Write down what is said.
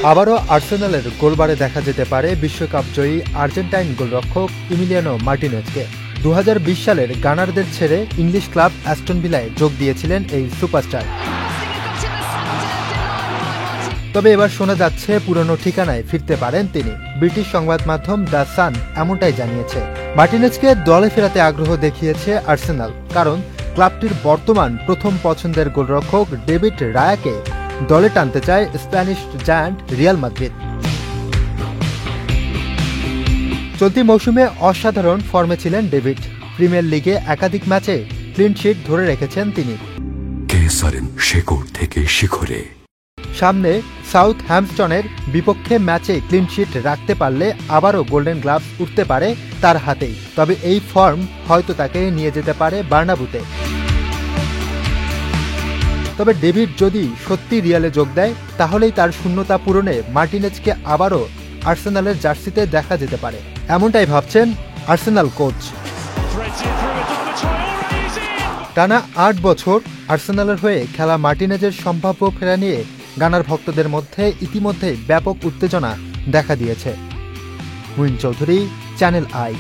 আবারও আর্সেনালের গোলবারে দেখা যেতে পারে বিশ্বকাপ জয়ী আর্জেন্টাইন গোলরক্ষক ইমিলিয়ানো মার্টিনেজকে। 2020 সালের গানারদের ছেড়ে ইংলিশ ক্লাব অ্যাস্টন ভিলায় যোগ দিয়েছিলেন এই সুপারস্টার। তবে এবার শোনা যাচ্ছে পুরনো ঠিকানায় ফিরতে পারেন তিনি। ব্রিটিশ সংবাদ মাধ্যম দ্য সান এমনটাই জানিয়েছে। মার্টিনেজকে দলে ফেরাতে আগ্রহ দেখিয়েছে আর্সেনাল, কারণ ক্লাবটির বর্তমান প্রথম পছন্দের গোলরক্ষক ডেভিড রায়াকে দলে টানতে চায় স্প্যানিশ জায়ান্ট রিয়াল মাদ্রিদ। চলতি মৌসুমে অসাধারণ ফর্মে ছিলেন ডেভিড। প্রিমিয়ার লিগে একাধিক ম্যাচে ক্লিন শিট ধরে রেখেছেন তিনি। সামনে সাউথ হ্যাম্পটনের বিপক্ষে ম্যাচে ক্লিন শিট রাখতে পারলে আবারও গোল্ডেন গ্লাভস উঠতে পারে তার হাতেই। তবে এই ফর্ম হয়তো তাকে নিয়ে যেতে পারে বার্নাবুতে। তবে ডেভিড যদি সত্যি রিয়ালে যোগ দেয়, তাহলেই তার শূন্যতা পূরণে মার্টিনেজকে আবারও আর্সেনালের জার্সিতে দেখা যেতে পারে, এমনটাই ভাবছেন আর্সেনাল কোচ। টানা 8 বছর আর্সেনালের হয়ে খেলা মার্টিনেজের সম্ভাব্য ফেরা নিয়ে গানার ভক্তদের মধ্যে ইতিমধ্যে ব্যাপক উত্তেজনা দেখা দিয়েছে। Muin Chowdhury, channel I.